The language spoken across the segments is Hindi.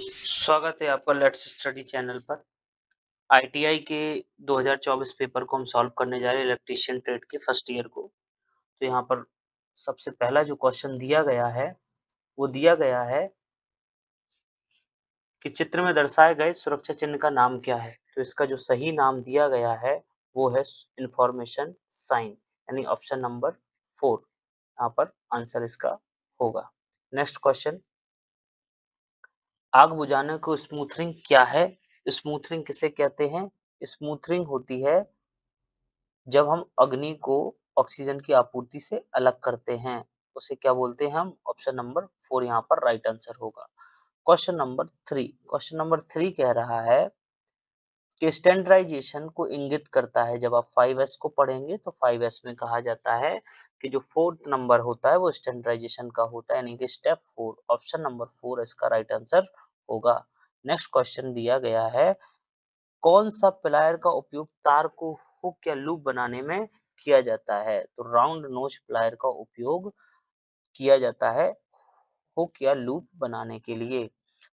स्वागत है आपका लेट्स स्टडी चैनल पर। आईटीआई के 2024 पेपर को हम सॉल्व करने जा रहे हैं, इलेक्ट्रीशियन ट्रेड के फर्स्ट ईयर को। तो यहाँ पर सबसे पहला जो क्वेश्चन दिया गया है, वो दिया गया है कि चित्र में दर्शाए गए सुरक्षा चिन्ह का नाम क्या है? तो इसका जो सही नाम दिया गया है, वो है इंफॉर्मेशन साइन, यानी ऑप्शन नंबर 4 यहाँ पर आंसर इसका होगा। नेक्स्ट क्वेश्चन, आग बुझाने को स्मूथरिंग क्या है? स्मूथरिंग किसे कहते हैं? स्मूथरिंग होती है जब हम अग्नि को ऑक्सीजन की आपूर्ति से अलग करते हैं, उसे क्या बोलते हैं हम? ऑप्शन नंबर 4 यहाँ पर राइट आंसर होगा। क्वेश्चन नंबर 3 कह रहा है कि स्टैंडर्डाइजेशन को इंगित करता है। जब आप 5S को पढ़ेंगे तो 5S में कहा जाता है कि जो फोर्थ नंबर होता है वो स्टैंडर्डाइजेशन का होता है, यानी कि स्टेप 4, ऑप्शन नंबर 4 इसका राइट आंसर होगा। नेक्स्ट क्वेश्चन दिया गया है, कौन सा प्लायर का उपयोग तार को हुक या लूप बनाने में किया जाता है? तो राउंड नोज प्लायर का उपयोग किया जाता है हुक या लूप बनाने के लिए।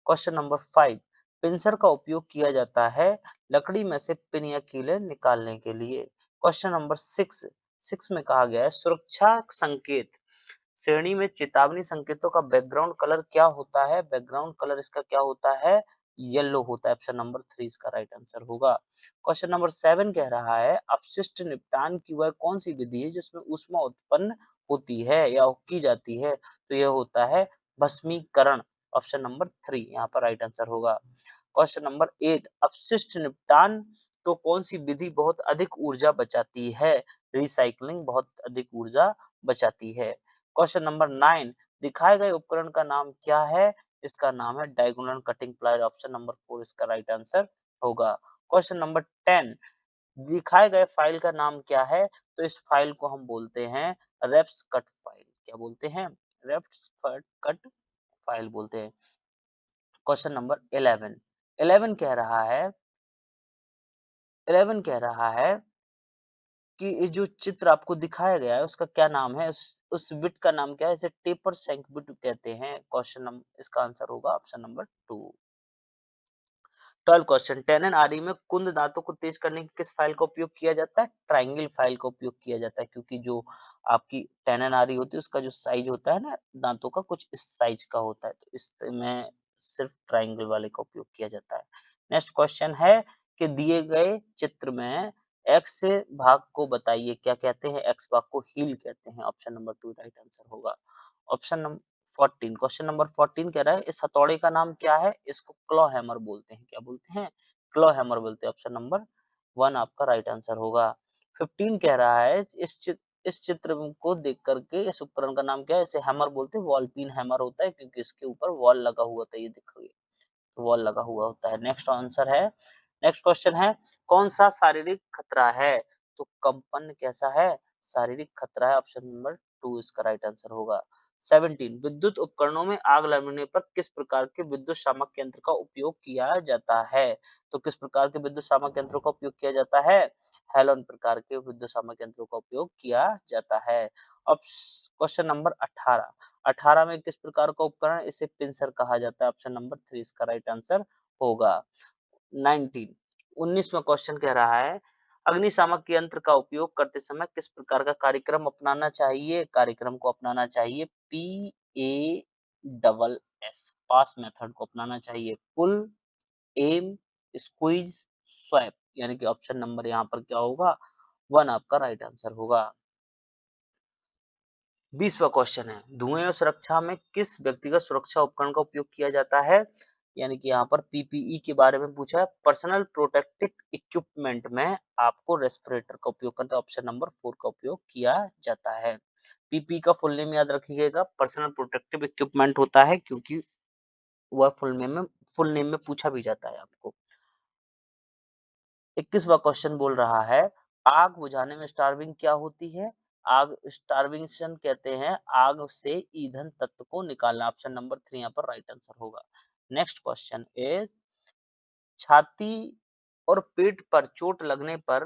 क्वेश्चन नंबर 5, पिंसर का उपयोग किया जाता है लकड़ी में से पिन या कीलें निकालने के लिए। क्वेश्चन नंबर 6 में कहा गया है सुरक्षा संकेत श्रेणी में चेतावनी संकेतों का बैकग्राउंड कलर क्या होता है? बैकग्राउंड कलर इसका क्या होता है? येलो होता है। ऑप्शन नंबर 3 इसका राइट आंसर होगा। क्वेश्चन नंबर 7 कह रहा है अपशिष्ट निपटान की वह कौन सी विधि है जिसमें ऊष्मा उत्पन्न होती है या की जाती है? तो यह होता है भस्मीकरण। ऑप्शन नंबर 3 यहाँ पर राइट आंसर होगा। क्वेश्चन नंबर 8, अपशिष्ट निपटान तो कौन सी विधि बहुत अधिक ऊर्जा बचाती है? रिसाइकलिंग बहुत अधिक ऊर्जा बचाती है। क्वेश्चन नंबर 9, दिखाए गए उपकरण का नाम क्या है? इसका नाम है diagonal cutting plier. Option number 4 इसका राइट आंसर होगा। क्वेश्चन नंबर 10, दिखाए गए फाइल का नाम क्या है? तो इस फाइल को हम बोलते हैं रेप्स कट फाइल। क्या बोलते हैं? रेप्स कट फाइल बोलते हैं। क्वेश्चन नंबर 11, 11 कह रहा है 11 कह रहा है कि ये जो चित्र आपको दिखाया गया है उसका क्या नाम है? उस बिट का नाम क्या है? इसे टेपर शैंक बिट कहते हैं। क्वेश्चन नंबर इसका आंसर होगा ऑप्शन नंबर 2। 12 क्वेश्चन, टेनन आरई में कुंद दांतों को तेज करने की किस फाइल का उपयोग किया जाता है? ट्रायंगल फाइल का उपयोग किया जाता है, क्योंकि जो आपकी टेनन आरई होती है उसका जो साइज होता है ना दांतों का, कुछ इस साइज का होता है, तो इसमें सिर्फ ट्रायंगल वाले का उपयोग किया जाता है। नेक्स्ट क्वेश्चन है कि दिए गए चित्र में एक्स भाग को बताइए, क्या कहते हैं? एक्स भाग को हील कहते हैं। ऑप्शन नंबर 2 राइट आंसर होगा। ऑप्शन नंबर 14, क्वेश्चन नंबर 14 कह रहा है इस हथौड़े का नाम क्या है? इसको क्लॉ हैमर बोलते हैं। क्या बोलते हैं? क्लॉ हैमर बोलते हैं। ऑप्शन नंबर 1 आपका राइट आंसर होगा। 15 कह रहा है इस चित्र को देख करके इस उपकरण का नाम क्या है? इसे हैमर बोलते हैं। वॉल पिन हैमर होता है क्योंकि इसके ऊपर वॉल लगा हुआ था, ये देखिए वॉल लगा हुआ होता है। नेक्स्ट आंसर है, नेक्स्ट क्वेश्चन है, कौन सा शारीरिक खतरा है? तो कंपन कैसा है? शारीरिक खतरा है। ऑप्शन नंबर 2 इसका राइट आंसर होगा। 17, विद्युत उपकरणों में आग लगने पर किस प्रकार के विद्युत शामक यंत्र का उपयोग किया जाता है? तो किस प्रकार के विद्युत शामक यंत्रों का उपयोग किया जाता है? हेलोन प्रकार के विद्युत शामक यंत्रों का उपयोग किया जाता है। अब क्वेश्चन नंबर 18, 18 में किस प्रकार का उपकरण? इसे पिंसर कहा जाता है। ऑप्शन नंबर 3 इसका राइट आंसर होगा। 19, 19वां क्वेश्चन कह रहा है अग्निशामक यंत्र का उपयोग करते समय किस प्रकार का कार्यक्रम अपनाना चाहिए? कार्यक्रम को अपनाना चाहिए PASS, पास मेथड को अपनाना चाहिए। पुल, एम, स्क्वीज, स्वैप, यानी कि ऑप्शन नंबर यहाँ पर क्या होगा? 1 आपका राइट आंसर होगा। 20वां क्वेश्चन है धुएं और सुरक्षा में किस व्यक्तिगत सुरक्षा उपकरण का उपयोग किया जाता है? यानी कि यहाँ पर पीपीई के बारे में पूछा है। पर्सनल प्रोटेक्टिव इक्विपमेंट में आपको रेस्पिरेटर का उपयोग करते हैं। ऑप्शन नंबर 4 का उपयोग किया जाता है। पीपीई का फुल नेम याद रखिएगा, पर्सनल प्रोटेक्टिव इक्विपमेंट होता है, क्योंकि वह फुल नेम में पूछा भी जाता है आपको। 21वां क्वेश्चन बोल रहा है आग बुझाने में स्टार्विंग क्या होती है? आग स्टार्विंगशन कहते हैं आग से ईंधन तत्व को निकालना। ऑप्शन नंबर 3 यहाँ पर राइट आंसर होगा। नेक्स्ट क्वेश्चन इज छाती और पेट पर चोट लगने पर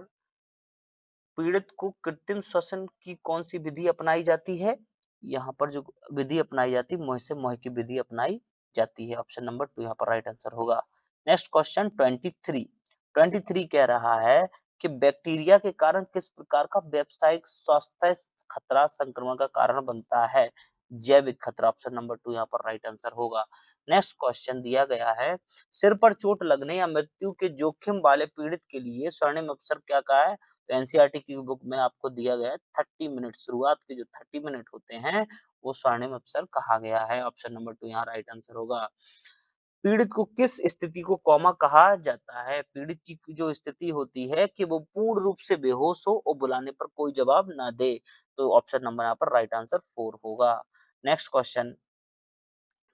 पीड़ित को कृत्रिम श्वसन की कौन सी विधि अपनाई जाती है? यहाँ पर जो विधि अपनाई जाती है मुंह से मुंह की विधि अपनाई जाती है। ऑप्शन नंबर 2 यहाँ पर राइट आंसर होगा। Next question 23। 23 कह रहा है कि बैक्टीरिया के कारण किस प्रकार का व्यावसायिक स्वास्थ्य खतरा संक्रमण का कारण बनता है? जैविक खतरा। ऑप्शन नंबर 2 यहाँ पर राइट आंसर होगा। नेक्स्ट क्वेश्चन दिया गया है, सिर पर चोट लगने या मृत्यु के जोखिम वाले पीड़ित के लिए स्वर्णिम अवसर क्या कहा है? तो एनसीईआरटी की बुक में आपको दिया गया है 30 मिनट, शुरुआत के जो 30 मिनट होते हैं वो स्वर्णिम अवसर कहा गया है। ऑप्शन नंबर 2 यहाँ राइट आंसर होगा। पीड़ित को किस स्थिति को कोमा कहा जाता है? पीड़ित की जो स्थिति होती है कि वो पूर्ण रूप से बेहोश हो और बुलाने पर कोई जवाब ना दे। तो ऑप्शन नंबर यहाँ पर राइट आंसर 4 होगा। नेक्स्ट क्वेश्चन,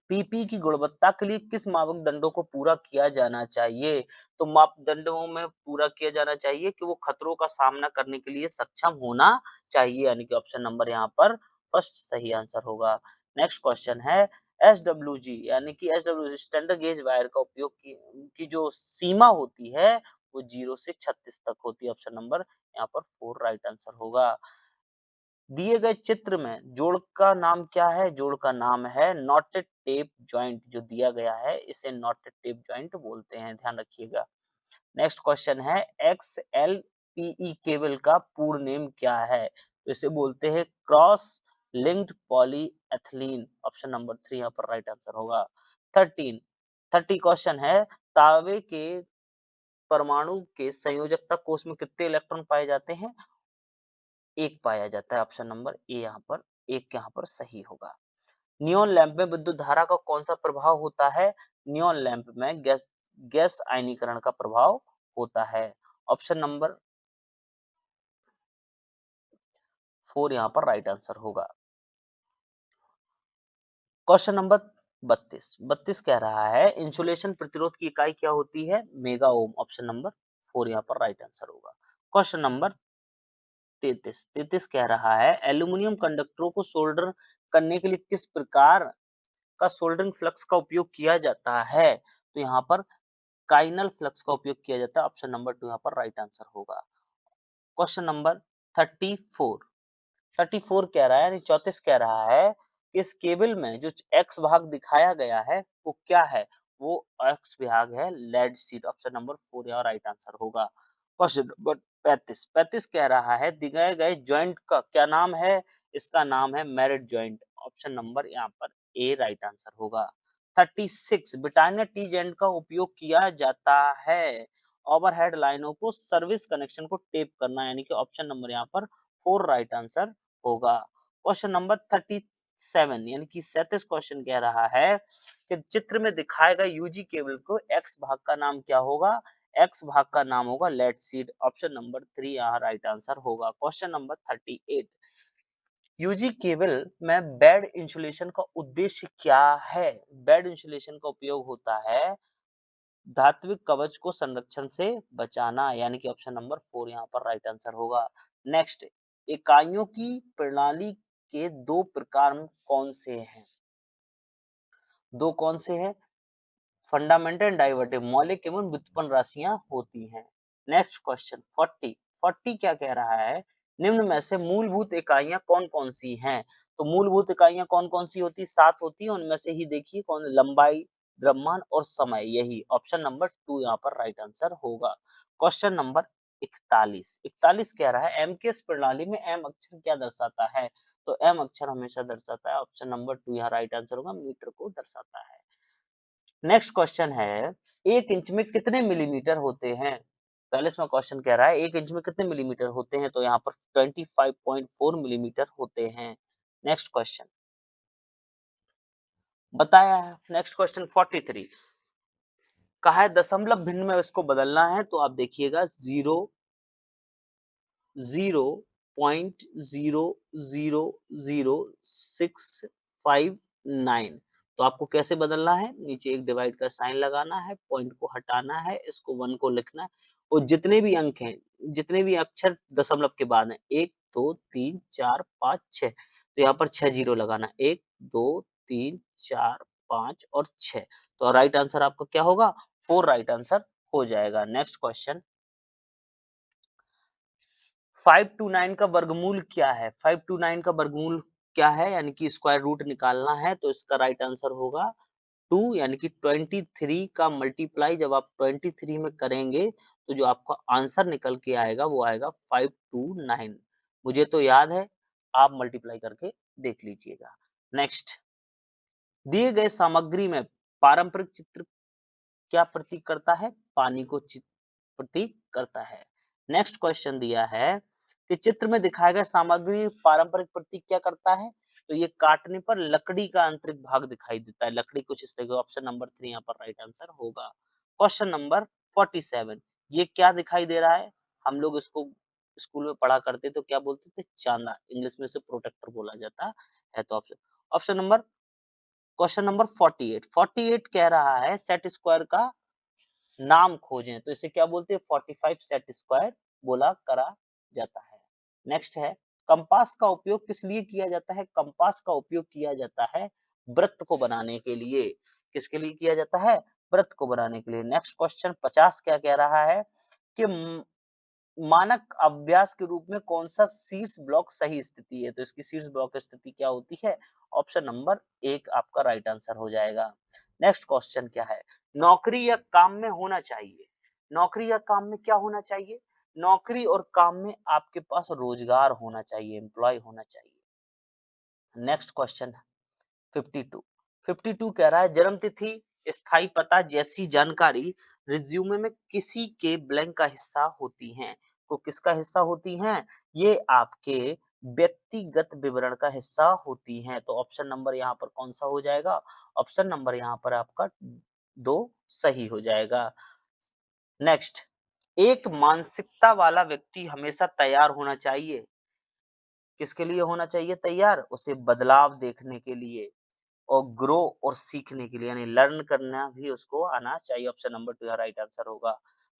पीपी की गुणवत्ता के लिए किस मापदंडों को पूरा किया जाना चाहिए? तो मापदंडों में पूरा किया जाना चाहिए कि वो खतरों का सामना करने के लिए सक्षम होना चाहिए, यानी कि ऑप्शन नंबर यहाँ पर फर्स्ट सही आंसर होगा। नेक्स्ट क्वेश्चन है, एसडब्ल्यूजी यानी कि एसडब्ल्यूजी स्टैंडर्ड गेज वायर का उपयोग की जो सीमा होती है वो 0 से 36 तक होती है। ऑप्शन नंबर यहाँ पर 4 राइट आंसर होगा। दिए गए चित्र में जोड़ का नाम क्या है? जोड़ का नाम है नॉटेड टेप जॉइंट। जो दिया गया है इसे नॉटेड टेप जॉइंट बोलते हैं, ध्यान रखिएगा। नेक्स्ट क्वेश्चन है, XLPE केबल का पूर्ण नेम क्या है? तो इसे बोलते हैं cross linked polyethylene. Option number 3 यहाँ पर राइट आंसर होगा। 13 30 क्वेश्चन है, तांबे के परमाणु के संयोजकता कोष में कितने इलेक्ट्रॉन पाए जाते हैं? एक पाया जाता है। ऑप्शन नंबर ए यहाँ पर एक यहाँ पर सही होगा। नियोन लैंप में विद्युत धारा का कौन सा प्रभाव होता है? नियोन लैंप में गैस आयनीकरण का प्रभाव होता है। ऑप्शन नंबर 4 यहाँ पर राइट आंसर होगा। क्वेश्चन नंबर 32 कह रहा है, इंसुलेशन प्रतिरोध की इकाई क्या होती है? Mega ohm. ऑप्शन नंबर 4 यहाँ पर राइट आंसर होगा। क्वेश्चन नंबर 33 कह रहा है, एल्यूमिनियम कंडक्टरों को सोल्डर करने के लिए किस प्रकार का सोल्डरिंग फ्लक्स का उपयोग किया जाता है? तो यहाँ पर काइनल फ्लक्स का उपयोग किया जाता है। ऑप्शन नंबर 2 यहाँ पर राइट आंसर होगा। क्वेश्चन नंबर 34 34 कह रहा है, यानी 34 कह रहा है कि इस केबल में जो एक्स भाग दिखाया गया है वो क्या है? वो एक्स भाग है लेड शीट। ऑप्शन नंबर 4 यहाँ राइट आंसर होगा। क्वेश्चन नंबर 35 कह रहा है, दिए गए जॉइंट का क्या नाम है? इसका नाम है मेरिट जॉइंट। ऑप्शन नंबर यहाँ पर ए राइट आंसर होगा। 36 ब्रिटानिया टी जेंट का उपयोग किया जाता है ओवरहेड लाइनों को सर्विस कनेक्शन को टेप करना, यानी कि ऑप्शन नंबर यहाँ पर 4 राइट आंसर होगा। क्वेश्चन नंबर 37 यानी कि 37 क्वेश्चन कह रहा है कि चित्र में दिखाए गए यूजी केबल को एक्स भाग का नाम क्या होगा? एक्स भाग का नाम होगा लेड शीट। ऑप्शन नंबर 3 यहाँ राइट आंसर होगा। क्वेश्चन नंबर 38, यूजी केबल में बेड इंसुलेशन का उद्देश्य क्या है? बेड इंसुलेशन का उपयोग होता है धात्विक कवच को संरक्षण से बचाना, यानी कि ऑप्शन नंबर 4 यहाँ पर राइट आंसर होगा। नेक्स्ट, इकाइयों की प्रणाली के दो प्रकार कौन से हैं? दो कौन से हैं? फंडामेंटल एंड डाइवर्टिव, मौलिक एवं व्युत्पन्न राशियां होती हैं। नेक्स्ट क्वेश्चन 40 क्या कह रहा है, निम्न में से मूलभूत इकाइयां कौन कौन सी हैं? तो मूलभूत इकाइयां कौन कौन सी होती? 7 होती है, उनमें से ही देखिए कौन, लंबाई, द्रव्यमान और समय, यही ऑप्शन नंबर 2 यहाँ पर राइट आंसर होगा। क्वेश्चन नंबर 41 कह रहा है, एमकेएस प्रणाली में एम अक्षर क्या दर्शाता है? तो एम अक्षर हमेशा दर्शाता है, ऑप्शन नंबर 2 यहाँ राइट आंसर होगा, मीटर को दर्शाता है। नेक्स्ट क्वेश्चन है, 1 इंच में कितने मिलीमीटर होते हैं? पहले इसमें क्वेश्चन कह रहा है 1 इंच में कितने मिलीमीटर होते हैं? तो यहाँ पर 25.4 मिलीमीटर होते हैं। नेक्स्ट क्वेश्चन बताया है। नेक्स्ट क्वेश्चन 43 कहा है दशमलव भिन्न में इसको बदलना है, तो आप देखिएगा 0.0000659। तो आपको कैसे बदलना है? नीचे एक डिवाइड का साइन लगाना है, पॉइंट को हटाना है, इसको 1 को लिखना है और जितने भी अंक हैं, जितने भी अक्षर दशमलव के बाद हैं, 1 2 3 4 5 6, तो यहाँ पर 6 जीरो लगाना, 1 2 3 4 5 और 6। तो राइट आंसर आपका क्या होगा? 4 राइट आंसर हो जाएगा। नेक्स्ट क्वेश्चन 529 का वर्गमूल क्या है? 529 का वर्गमूल क्या है? यानी कि स्क्वायर रूट निकालना है, तो इसका राइट आंसर होगा 2 यानी कि 23 का मल्टीप्लाई जब आप 23 में करेंगे तो जो आपका आंसर निकल के आएगा वो आएगा 529। मुझे तो याद है, आप मल्टीप्लाई करके देख लीजिएगा। नेक्स्ट, दिए गए सामग्री में पारंपरिक चित्र क्या प्रतीक करता है? पानी को प्रतीक करता है। नेक्स्ट क्वेश्चन दिया है कि चित्र में दिखाया गया सामग्री पारंपरिक प्रतीक क्या करता है? तो ये काटने पर लकड़ी का आंतरिक भाग दिखाई देता है। लकड़ी कुछ इस तरह, ऑप्शन नंबर 3 यहाँ पर राइट आंसर होगा। क्वेश्चन नंबर 47, ये क्या दिखाई दे रहा है? हम लोग इसको स्कूल में पढ़ा करते तो क्या बोलते थे? चांदा, इंग्लिश में से प्रोटेक्टर बोला जाता है। तो option option number question number 48, 48 कह रहा है सेट स्क्वायर का नाम खोजें, तो इसे क्या बोलते हैं? 45 सेट स्क्वायर बोला करा जाता है। नेक्स्ट है, कंपास का उपयोग किस लिए किया जाता है? कंपास का उपयोग किया जाता है वृत्त को बनाने के लिए। किसके लिए किया जाता है? वृत्त को बनाने के लिए। नेक्स्ट क्वेश्चन 50 क्या कह रहा है कि मानक अभ्यास के रूप में कौन सा शीर्ष ब्लॉक सही स्थिति है? तो इसकी शीर्ष ब्लॉक स्थिति क्या होती है? ऑप्शन नंबर 1 आपका राइट आंसर हो जाएगा। नेक्स्ट क्वेश्चन क्या है? नौकरी या काम में होना चाहिए। नौकरी या काम में क्या होना चाहिए? नौकरी और काम में आपके पास रोजगार होना चाहिए, एम्प्लॉय होना चाहिए। नेक्स्ट क्वेश्चन 52, 52 कह रहा है जन्म तिथि, स्थायी पता जैसी जानकारी रिज्यूमे में किसी के ब्लैंक का हिस्सा होती हैं। तो किसका हिस्सा होती हैं? ये आपके व्यक्तिगत विवरण का हिस्सा होती हैं। तो ऑप्शन नंबर यहाँ पर कौन सा हो जाएगा? ऑप्शन नंबर यहाँ पर आपका 2 सही हो जाएगा। नेक्स्ट, एक मानसिकता वाला व्यक्ति हमेशा तैयार होना चाहिए। किसके लिए होना चाहिए तैयार? उसे बदलाव देखने के लिए और ग्रो और सीखने के लिए, यानी लर्न करना भी उसको आना चाहिए। ऑप्शन नंबर 2 यहाँ राइट आंसर होगा।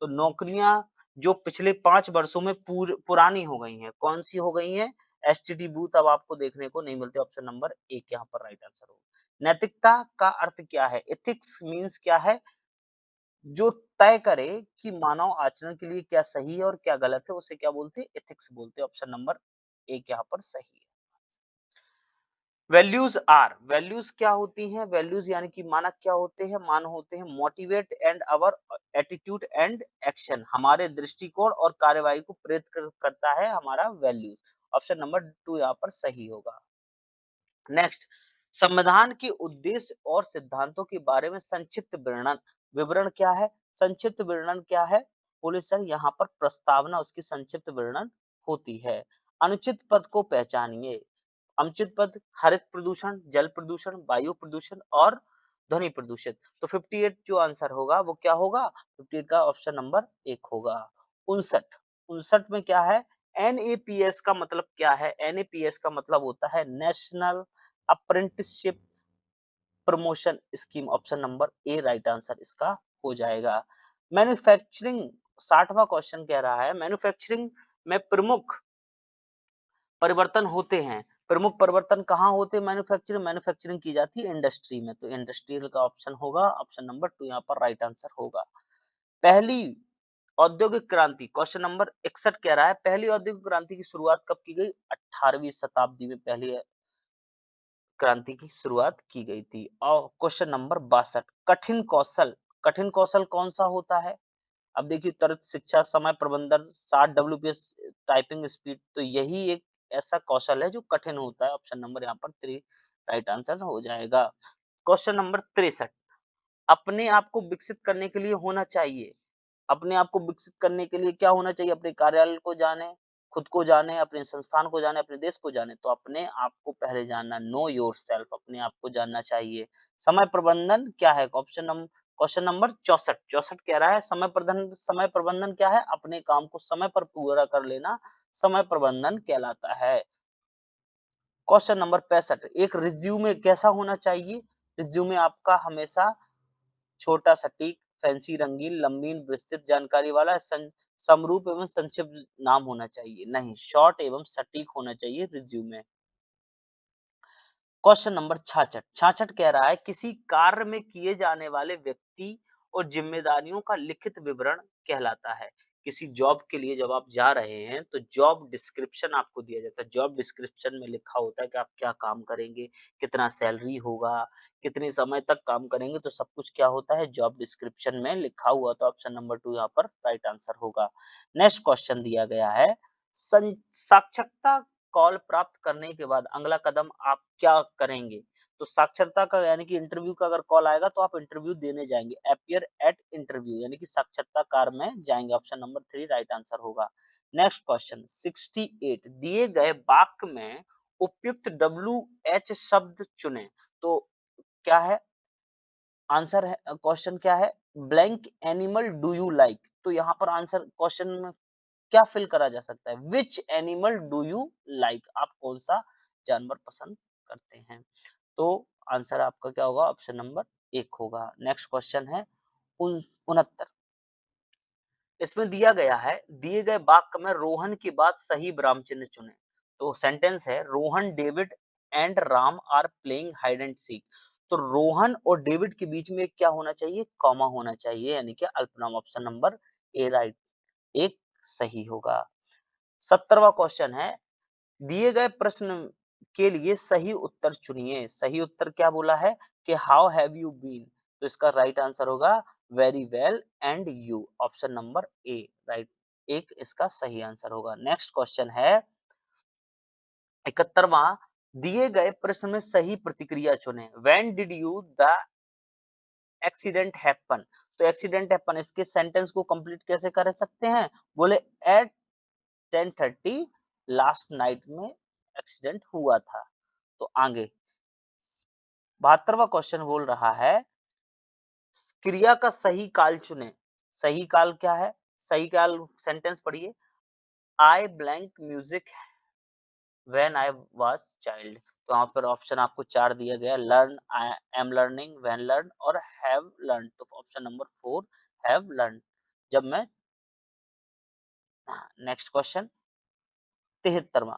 तो नौकरियां जो पिछले 5 वर्षों में पुरानी हो गई हैं, कौन सी हो गई हैं? एसटीडी बूथ अब आपको देखने को नहीं मिलते। ऑप्शन नंबर 1 यहाँ पर राइट आंसर होगा। नैतिकता का अर्थ क्या है? एथिक्स मीन्स क्या है? जो तय करे कि मानव आचरण के लिए क्या सही है और क्या गलत है, उसे क्या बोलते हैं? एथिक्स बोलते हैं। ऑप्शन नंबर 1 यहाँ पर सही है। वैल्यूज आर, वैल्यूज क्या होती हैं? वैल्यूज यानी कि मानक क्या होते हैं? मान होते हैं motivate and our attitude and action, हमारे दृष्टिकोण और कार्यवाही को प्रेरित करता है हमारा वैल्यूज। ऑप्शन नंबर 2 यहाँ पर सही होगा। नेक्स्ट, संविधान के उद्देश्य और सिद्धांतों के बारे में संक्षिप्त विवरण, विवरण क्या है? संक्षिप्त विवरण क्या है? बोले सर यहाँ पर प्रस्तावना उसकी संक्षिप्त विवरण होती है। अनुचित पद को पहचानिए। अनुचित पद हरित प्रदूषण, जल प्रदूषण, वायु प्रदूषण और ध्वनि प्रदूषित। तो 58 जो आंसर होगा वो क्या होगा? 58 का ऑप्शन नंबर 1 होगा। 59, 59 में क्या है? एनएपीएस का मतलब क्या है? एनएपीएस का मतलब होता है national apprenticeship promotion scheme. Option number A right answer इसका हो जाएगा। मैन्युफैक्चरिंग, 60वां क्वेश्चन कह रहा है मैन्युफैक्चरिंग में प्रमुख परिवर्तन होते हैं। प्रमुख परिवर्तन कहाँ होते हैं? मैन्युफैक्चरिंग, मैन्युफैक्चरिंग की जाती है इंडस्ट्री में। तो इंडस्ट्रियल का ऑप्शन होगा, ऑप्शन नंबर 2 यहाँ पर राइट आंसर होगा। पहली औद्योगिक क्रांति, क्वेश्चन नंबर 61 कह रहा है पहली औद्योगिक क्रांति की शुरुआत कब की गई? 18वीं शताब्दी में पहली क्रांति की शुरुआत की गई थी। और क्वेश्चन नंबर 62, कठिन कौशल, कठिन कौशल कौन सा होता है? अब देखिए, त्वरित शिक्षा, समय प्रबंधन, 60 डब्ल्यूपीएस टाइपिंग स्पीड, तो यही एक ऐसा कौशल है जो कठिन होता है। ऑप्शन नंबर यहाँ पर 3 राइट आंसर हो जाएगा। क्वेश्चन नंबर 63, अपने आप को विकसित करने के लिए होना चाहिए। अपने आप को विकसित करने के लिए क्या होना चाहिए? अपने कार्यालय को जाने, खुद को जाने, अपने संस्थान को जाने, अपने देश को जाने। तो अपने आप को पहले जानना, नो योरसेल्फ, अपने आप को जानना चाहिए। समय प्रबंधन क्या है? क्वेश्चन नंबर 64, 64 कह रहा है समय प्रबंधन क्या है? अपने काम को समय पर पूरा कर लेना समय प्रबंधन कहलाता है। क्वेश्चन नंबर 65, एक रिज्यूमे कैसा होना चाहिए? रिज्यूमे आपका हमेशा छोटा, सटीक, फैंसी, रंगीन, लंबी, विस्तृत जानकारी वाला, समरूप एवं संक्षिप्त नाम होना चाहिए। नहीं, शॉर्ट एवं सटीक होना चाहिए रिज्यूमे। क्वेश्चन नंबर 66, 66 कह रहा है किसी कार्य में किए जाने वाले व्यक्ति और जिम्मेदारियों का लिखित विवरण कहलाता है। किसी जॉब के लिए जब आप जा रहे हैं तो जॉब डिस्क्रिप्शन आपको दिया जाता है। जॉब डिस्क्रिप्शन में लिखा होता है कि आप क्या काम करेंगे, कितना सैलरी होगा, कितने समय तक काम करेंगे, तो सब कुछ क्या होता है जॉब डिस्क्रिप्शन में लिखा हुआ। तो ऑप्शन नंबर 2 यहाँ पर राइट आंसर होगा। नेक्स्ट क्वेश्चन दिया गया है, साक्षरता कॉल प्राप्त करने के बाद अगला कदम आप क्या करेंगे? तो साक्षरता का यानी कि इंटरव्यू का अगर कॉल आएगा तो आप इंटरव्यू देने जाएंगे। अपियर एट इंटरव्यू यानी कि साक्षरताकार में जाएंगे। ऑप्शन नंबर 3 राइट आंसर होगा। नेक्स्ट क्वेश्चन 68 दिए गए वाक्य में उपयुक्त WH शब्द चुने। तो क्या है आंसर है, क्वेश्चन क्या है, blank animal do you like. तो यहाँ पर आंसर क्वेश्चन में क्या फिल करा जा सकता है, which animal do you like, आप कौन सा जानवर पसंद करते हैं। तो आंसर आपका क्या होगा, ऑप्शन नंबर 1 होगा। नेक्स्ट क्वेश्चन है 69, इसमें दिया गया है, दिए गए वाक्य में रोहन के बाद सही विराम चिन्ह चुने। तो सेंटेंस है, Rohan David and Ram are playing hide and seek. तो रोहन और डेविड के बीच में क्या होना चाहिए, कॉमा होना चाहिए, यानी कि अल्पनाम। ऑप्शन नंबर ए राइट, एक सही होगा। 70वां क्वेश्चन है, दिए गए प्रश्न के लिए सही उत्तर चुनिए। सही उत्तर क्या बोला है कि हाउ हैव यू बीन। तो इसका राइट आंसर होगा very well and you. Option number A right, एक इसका सही आंसर होगा। नेक्स्ट क्वेश्चन है 71वां, दिए गए प्रश्न में सही प्रतिक्रिया चुने। When did you the accident happen. तो एक्सीडेंट हैपन, इसके सेंटेंस को कंप्लीट कैसे कर सकते हैं, बोले एट 10:30 लास्ट नाइट में एक्सीडेंट हुआ था। तो आगे 72वां क्वेश्चन बोल रहा है, क्रिया का सही काल चुने। सही काल क्या है, सही काल सेंटेंस पढ़िए, आई blank music when I was child. तो यहाँ पर ऑप्शन आपको 4 दिया गया, learn, I am learning, when learn और हैव लर्न। तो ऑप्शन नंबर 4 हैव लर्न, जब मैं। नेक्स्ट क्वेश्चन 73वां,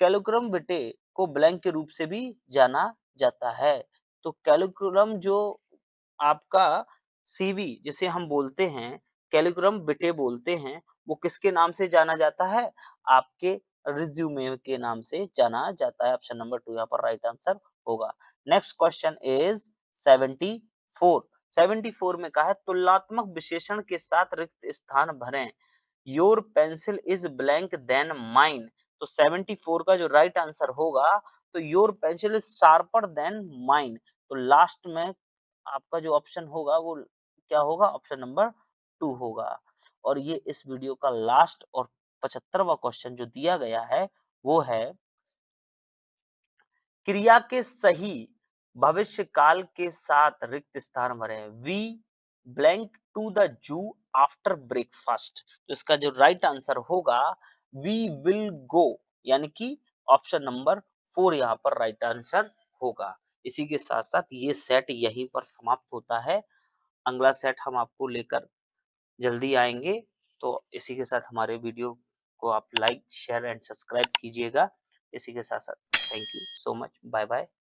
कैलकुलम बेटे को ब्लैंक के रूप से भी जाना जाता है। तो कैलकुलम जो आपका सीवी जिसे हम बोलते हैं, कैलकुलम बेटे बोलते हैं, वो किसके नाम से जाना जाता है, आपके रिज्यूमे के नाम से जाना जाता है। ऑप्शन नंबर 2 यहाँ पर राइट आंसर होगा। Next question is 74। 74 में कहा है, तुलनात्मक विशेषण के साथ रिक्त स्थान भरें। Your pencil is blank then mine. तो 74 का जो राइट आंसर होगा, तो your pencil is sharper then mine. तो लास्ट में आपका जो ऑप्शन होगा वो क्या होगा, ऑप्शन नंबर 2 होगा। और ये इस वीडियो का लास्ट और 75वां क्वेश्चन जो दिया गया है वो है, क्रिया के सही भविष्य काल के साथ रिक्त स्थान भरें। We blank to the zoo after breakfast. तो इसका जो राइट आंसर होगा, वी विल गो, यानी कि ऑप्शन नंबर 4 यहाँ पर राइट आंसर होगा। इसी के साथ साथ ये सेट यहीं पर समाप्त होता है। अगला सेट हम आपको लेकर जल्दी आएंगे। तो इसी के साथ हमारे वीडियो को आप लाइक शेयर एंड सब्सक्राइब कीजिएगा। इसी के साथ साथ thank you so much, bye bye.